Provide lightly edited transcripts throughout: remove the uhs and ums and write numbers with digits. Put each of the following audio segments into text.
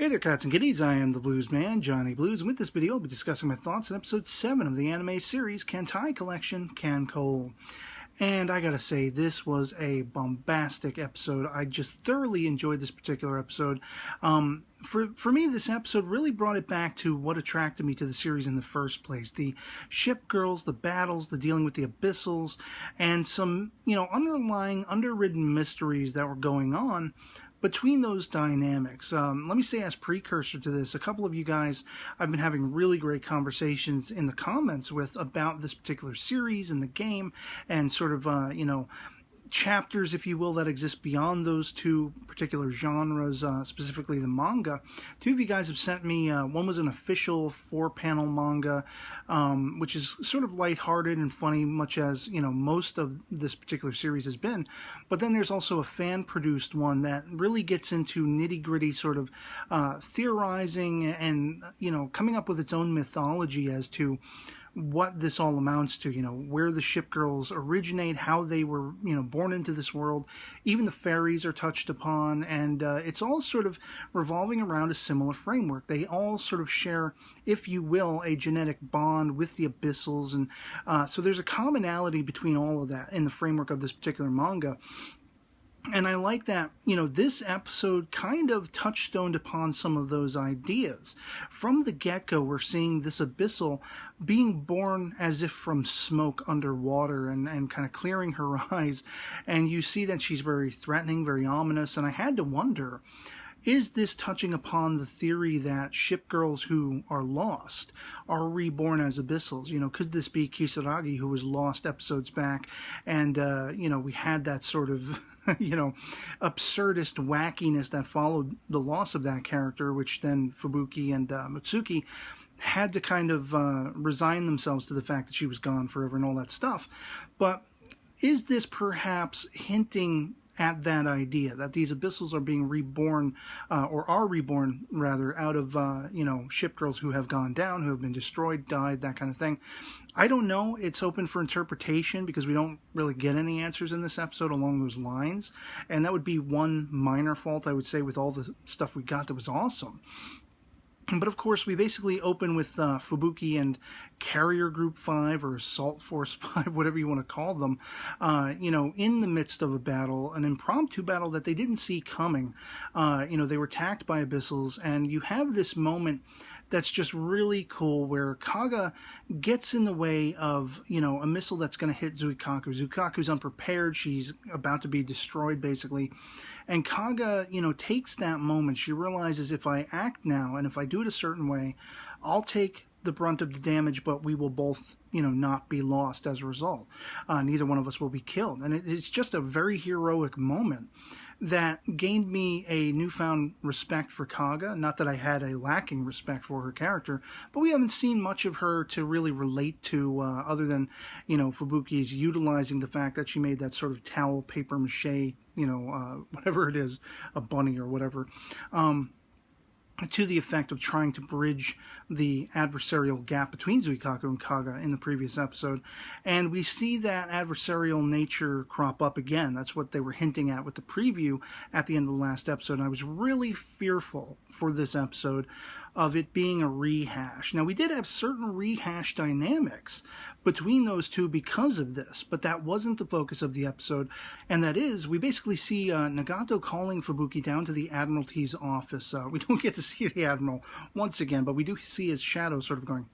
Hey there, cats and kitties. I am the Blues Man, Johnny Blues, and with this video I'll be discussing my thoughts on episode 7 of the anime series Kantai Collection, KanColle. And I gotta say, this was a bombastic episode. I just thoroughly enjoyed this particular episode. For me, this episode really brought it back to what attracted me to the series in the first place. The ship girls, the battles, the dealing with the abyssals, and some, underlying, underwritten mysteries that were going on between those dynamics. Let me say, as precursor to this, a couple of you guys I've been having really great conversations in the comments with about this particular series and the game, and sort of, chapters, if you will, that exist beyond those two particular genres, specifically the manga. Two of you guys have sent me, one was an official 4-panel manga, which is sort of lighthearted and funny, much as, most of this particular series has been. But then there's also a fan-produced one that really gets into nitty-gritty sort of theorizing and, coming up with its own mythology as to what this all amounts to, where the ship girls originate, how they were, born into this world. Even the fairies are touched upon, and it's all sort of revolving around a similar framework. They all sort of share, if you will, a genetic bond with the abyssals, and so there's a commonality between all of that in the framework of this particular manga. And I like that, this episode kind of touchstoned upon some of those ideas. From the get-go, we're seeing this abyssal being born as if from smoke underwater and kind of clearing her eyes. And you see that she's very threatening, very ominous. And I had to wonder, is this touching upon the theory that ship girls who are lost are reborn as abyssals? Could this be Kisaragi, who was lost episodes back? And, we had that sort of absurdist wackiness that followed the loss of that character, which then Fubuki and Mitsuki had to kind of resign themselves to the fact that she was gone forever and all that stuff. But is this perhaps hinting at that idea that these abyssals are being reborn, or are reborn rather, out of ship girls who have gone down, who have been destroyed, died, that kind of thing? I don't know. It's open for interpretation because we don't really get any answers in this episode along those lines, and that would be one minor fault, I would say, with all the stuff we got that was awesome. But of course, we basically open with Fubuki and Carrier Group 5, or Assault Force 5, whatever you want to call them, in the midst of a battle, an impromptu battle that they didn't see coming. They were attacked by abyssals, and you have this moment that's just really cool where Kaga gets in the way of, a missile that's going to hit Zuikaku. Zuikaku's unprepared. She's about to be destroyed, basically. And Kaga, takes that moment. She realizes, if I act now and if I do it a certain way, I'll take the brunt of the damage, but we will both, not be lost as a result. Neither one of us will be killed. And it's just a very heroic moment that gained me a newfound respect for Kaga. Not that I had a lacking respect for her character, but we haven't seen much of her to really relate to, other than, Fubuki's utilizing the fact that she made that sort of towel paper mache, whatever it is, a bunny or whatever, to the effect of trying to bridge the adversarial gap between Zuikaku and Kaga in the previous episode. And we see that adversarial nature crop up again. That's what they were hinting at with the preview at the end of the last episode. And I was really fearful for this episode of it being a rehash. Now, we did have certain rehash dynamics between those two because of this, but that wasn't the focus of the episode. And that is, we basically see Nagato calling Fubuki down to the Admiralty's office. We don't get to see the Admiral once again, but we do see his shadow sort of going,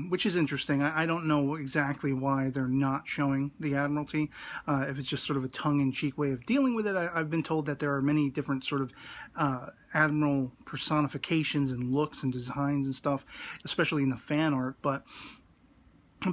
which is interesting. I don't know exactly why they're not showing the Admiralty, if it's just sort of a tongue-in-cheek way of dealing with it. I've been told that there are many different sort of Admiral personifications and looks and designs and stuff, especially in the fan art, but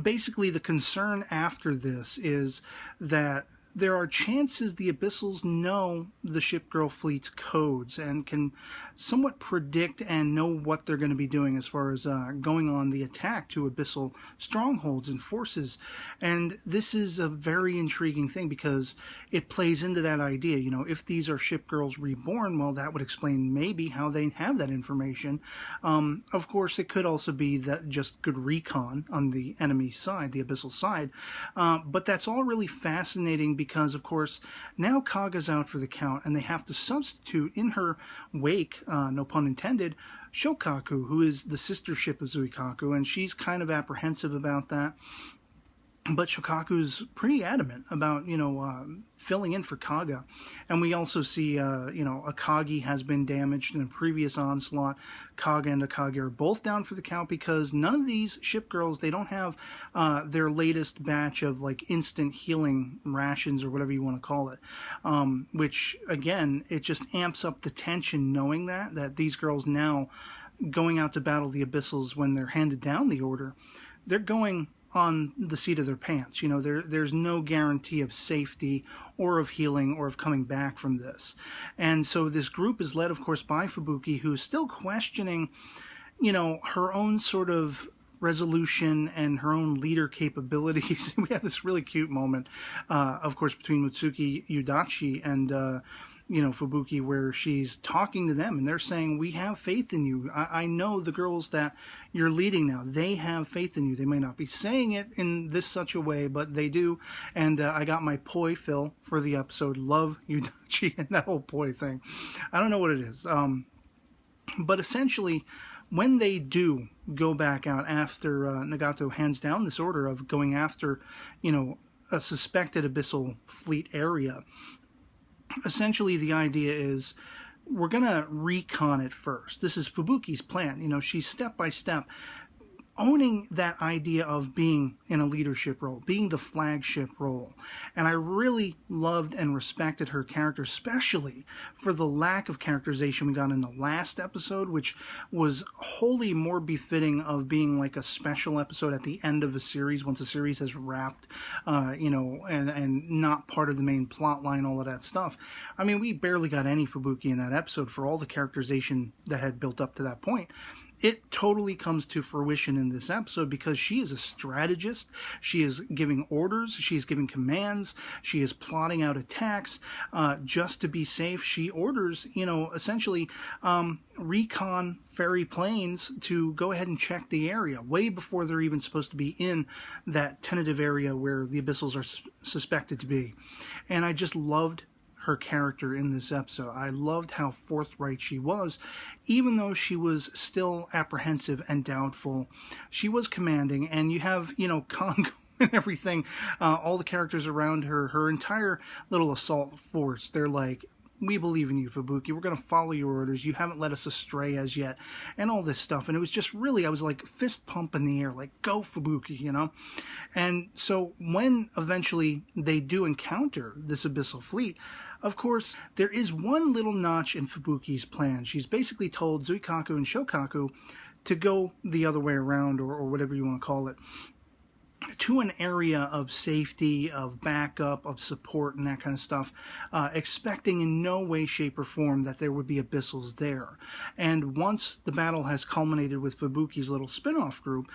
basically the concern after this is that there are chances the abyssals know the ship girl fleet's codes and can somewhat predict and know what they're going to be doing as far as going on the attack to abyssal strongholds and forces. And this is a very intriguing thing because it plays into that idea. If these are ship girls reborn, well, that would explain maybe how they have that information. Of course, it could also be that just good recon on the enemy side, the abyssal side. But that's all really fascinating because, of course, now Kaga's out for the count, and they have to substitute in her wake, no pun intended, Shokaku, who is the sister ship of Zuikaku, and she's kind of apprehensive about that. But Shokaku's pretty adamant about, filling in for Kaga. And we also see, Akagi has been damaged in a previous onslaught. Kaga and Akagi are both down for the count because none of these ship girls, they don't have their latest batch of, instant healing rations or whatever you want to call it. Which, again, it just amps up the tension knowing that these girls now going out to battle the Abyssals when they're handed down the order, they're going on the seat of their pants. There's no guarantee of safety or of healing or of coming back from this. And so this group is led, of course, by Fubuki, who's still questioning, her own sort of resolution and her own leader capabilities. We have this really cute moment, of course, between Mutsuki Yudachi and Fubuki, where she's talking to them and they're saying, we have faith in you. I know the girls that you're leading now, they have faith in you. They may not be saying it in such a way, but they do. And I got my poi fill for the episode. Love Yudachi and that whole poi thing. I don't know what it is. But essentially, when they do go back out after Nagato hands down this order of going after, a suspected abyssal fleet area, essentially, the idea is we're going to recon it first. This is Fubuki's plan. She's step by step owning that idea of being in a leadership role, being the flagship role. And I really loved and respected her character, especially for the lack of characterization we got in the last episode, which was wholly more befitting of being like a special episode at the end of a series, once a series has wrapped, and not part of the main plot line, all of that stuff. I mean, we barely got any Fubuki in that episode for all the characterization that had built up to that point. It totally comes to fruition in this episode because she is a strategist. She is giving orders. She is giving commands. She is plotting out attacks just to be safe. She orders, essentially recon ferry planes to go ahead and check the area way before they're even supposed to be in that tentative area where the Abyssals are suspected to be. And I just loved her character in this episode. I loved how forthright she was, even though she was still apprehensive and doubtful. She was commanding, and you have, Congo and everything, all the characters around her, her entire little assault force. They're like, we believe in you, Fubuki. We're going to follow your orders. You haven't led us astray as yet, and all this stuff. And it was just really, I was like fist pump in the air, like, go Fubuki, And so when eventually they do encounter this abyssal fleet, of course, there is one little notch in Fubuki's plan. She's basically told Zuikaku and Shokaku to go the other way around, or whatever you want to call it, to an area of safety, of backup, of support, and that kind of stuff, expecting in no way, shape, or form that there would be abyssals there. And once the battle has culminated with Fubuki's little spin-off group,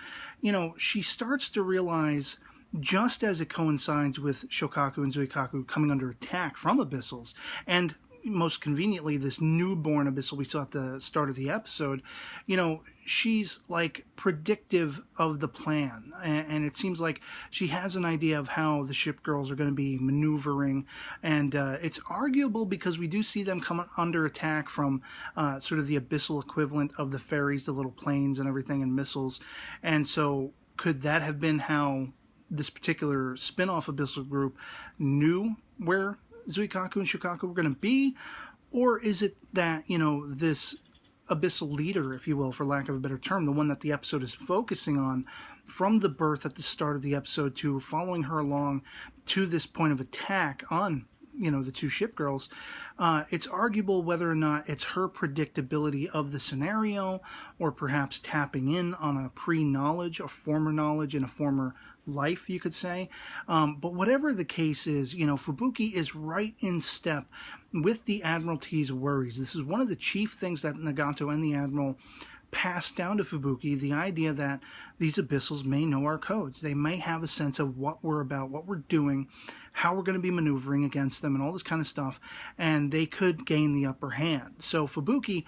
she starts to realize, just as it coincides with Shokaku and Zuikaku coming under attack from abyssals, and most conveniently this newborn abyssal we saw at the start of the episode, she's like predictive of the plan, and it seems like she has an idea of how the ship girls are going to be maneuvering, and it's arguable because we do see them come under attack from sort of the abyssal equivalent of the ferries, the little planes and everything, and missiles. And so could that have been how this particular spin-off abyssal group knew where Zuikaku and Shokaku were going to be? Or is it that, this abyssal leader, if you will, for lack of a better term, the one that the episode is focusing on, from the birth at the start of the episode to following her along to this point of attack on, the two ship girls, it's arguable whether or not it's her predictability of the scenario, or perhaps tapping in on a pre-knowledge, a former knowledge in a former life, you could say. But whatever the case is, Fubuki is right in step with the Admiralty's worries. This is one of the chief things that Nagato and the Admiral passed down to Fubuki the idea that these abyssals may know our codes. They may have a sense of what we're about, what we're doing, how we're going to be maneuvering against them, and all this kind of stuff, and they could gain the upper hand. So Fubuki,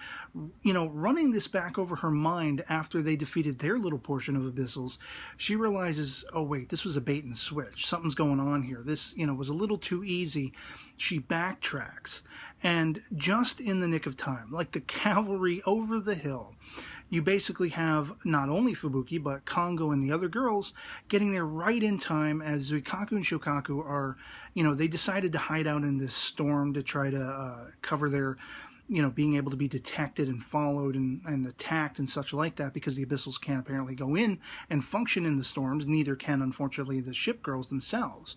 running this back over her mind after they defeated their little portion of abyssals, she realizes, oh wait, this was a bait and switch. Something's going on here. This, was a little too easy. She backtracks, and just in the nick of time, like the cavalry over the hill, you basically have not only Fubuki, but Kongo and the other girls getting there right in time as Zuikaku and Shokaku are, they decided to hide out in this storm to try to cover their, being able to be detected and followed and attacked and such like that, because the abyssals can't apparently go in and function in the storms. Neither can, unfortunately, the ship girls themselves.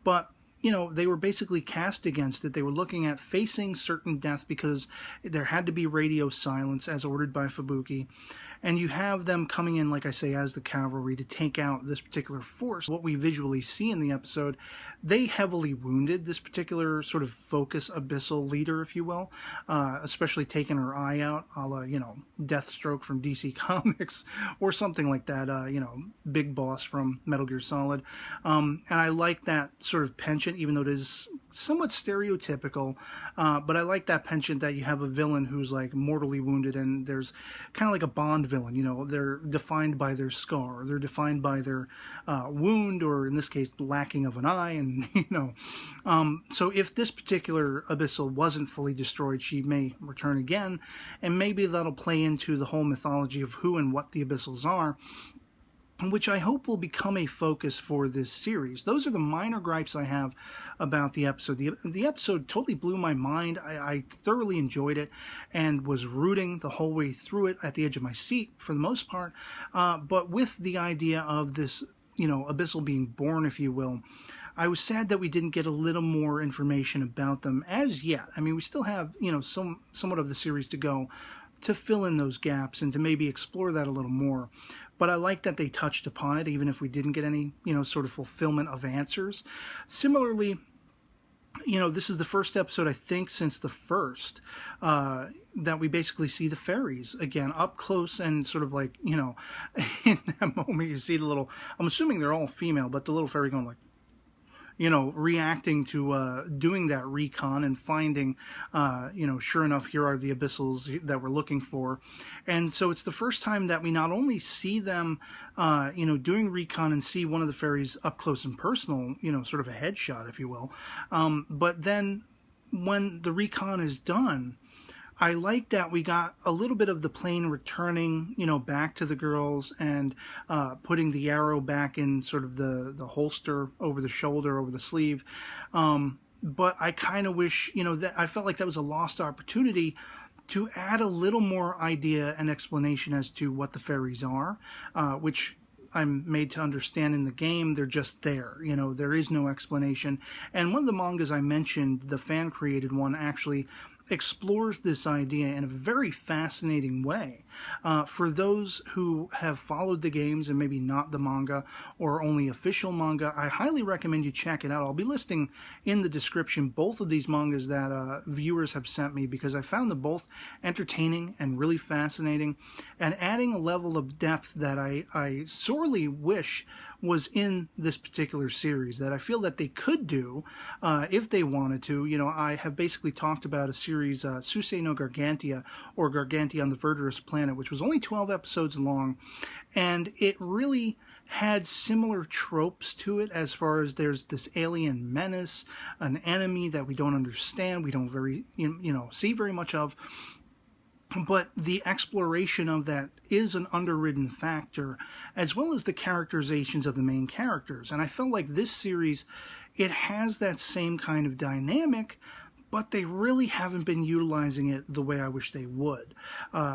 But they were basically cast against it. They were looking at facing certain death because there had to be radio silence as ordered by Fubuki. And you have them coming in, like I say, as the cavalry to take out this particular force. What we visually see in the episode, they heavily wounded this particular sort of focus abyssal leader, if you will, especially taking her eye out, a la, Deathstroke from DC Comics or something like that, Big Boss from Metal Gear Solid. And I like that sort of penchant, even though it is somewhat stereotypical, but I like that penchant that you have a villain who's like mortally wounded, and there's kind of like a Bond villain, they're defined by their scar, they're defined by their wound, or in this case, lacking of an eye, and so if this particular abyssal wasn't fully destroyed, she may return again, and maybe that'll play into the whole mythology of who and what the abyssals are, which I hope will become a focus for this series. Those are the minor gripes I have about the episode. The episode totally blew my mind. I thoroughly enjoyed it and was rooting the whole way through it at the edge of my seat for the most part. But with the idea of this, abyssal being born, if you will, I was sad that we didn't get a little more information about them as yet. I mean, we still have, somewhat of the series to go to fill in those gaps and to maybe explore that a little more. But I like that they touched upon it, even if we didn't get any, sort of fulfillment of answers. Similarly, this is the first episode, I think, since the first, that we basically see the fairies again up close and sort of like, in that moment you see the little, I'm assuming they're all female, but the little fairy going like, reacting to doing that recon and finding, sure enough, here are the abyssals that we're looking for. And so it's the first time that we not only see them, doing recon and see one of the fairies up close and personal, sort of a headshot, if you will. But then when the recon is done, I like that we got a little bit of the plane returning, back to the girls and putting the arrow back in sort of the holster over the shoulder, over the sleeve. But I kind of wish, that I felt like that was a lost opportunity to add a little more idea and explanation as to what the fairies are, which I'm made to understand in the game. They're just there. There is no explanation. And one of the mangas I mentioned, the fan-created one, actually explores this idea in a very fascinating way. For those who have followed the games and maybe not the manga or only official manga, I highly recommend you check it out. I'll be listing in the description both of these mangas that viewers have sent me, because I found them both entertaining and really fascinating and adding a level of depth that I sorely wish was in this particular series, that I feel that they could do if they wanted to. I have basically talked about a series, Susei no Gargantia, or Gargantia on the Verdurous Planet, which was only 12 episodes long, and it really had similar tropes to it, as far as there's this alien menace, an enemy that we don't understand, we don't see very much of. But the exploration of that is an underwritten factor, as well as the characterizations of the main characters. And I felt like this series, it has that same kind of dynamic, but they really haven't been utilizing it the way I wish they would.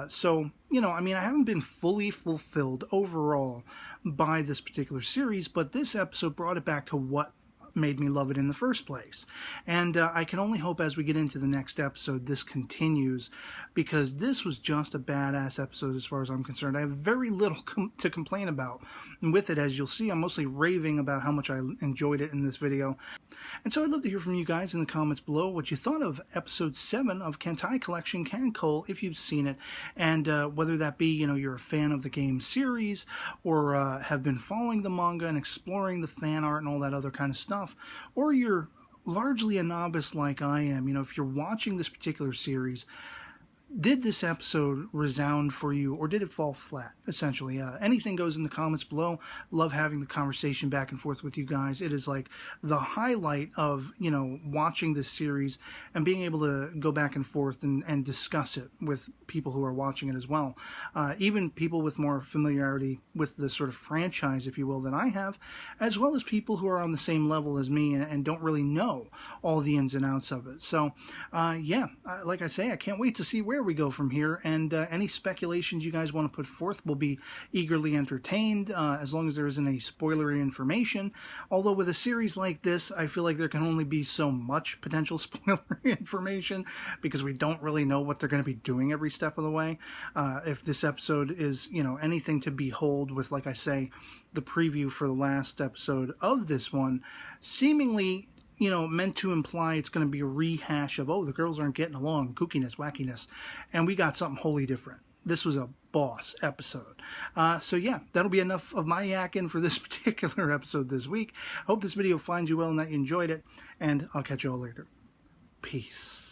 So, I haven't been fully fulfilled overall by this particular series, but this episode brought it back to what made me love it in the first place. And I can only hope as we get into the next episode this continues, because this was just a badass episode as far as I'm concerned. I have very little to complain about with it. As you'll see, I'm mostly raving about how much I enjoyed it in this video. And so I'd love to hear from you guys in the comments below what you thought of episode 7 of Kantai Collection KanColle, if you've seen it, and whether that be, you're a fan of the game series, or have been following the manga and exploring the fan art and all that other kind of stuff, or you're largely a novice like I am. If you're watching this particular series, did this episode resound for you, or did it fall flat, essentially? Anything goes in the comments below. Love having the conversation back and forth with you guys. It is like the highlight of, watching this series and being able to go back and forth and discuss it with people who are watching it as well. Even people with more familiarity with the sort of franchise, if you will, than I have, as well as people who are on the same level as me and don't really know all the ins and outs of it. So, yeah, like I say, I can't wait to see where we go from here, and any speculations you guys want to put forth will be eagerly entertained, as long as there isn't any spoilery information. Although with a series like this, I feel like there can only be so much potential spoilery information, because we don't really know what they're going to be doing every step of the way. If this episode is, anything to behold, with, like I say, the preview for the last episode of this one, seemingly meant to imply it's going to be a rehash of, oh, the girls aren't getting along, kookiness, wackiness, and we got something wholly different. This was a boss episode. So yeah, that'll be enough of my yakking for this particular episode this week. Hope this video finds you well and that you enjoyed it, and I'll catch you all later. Peace.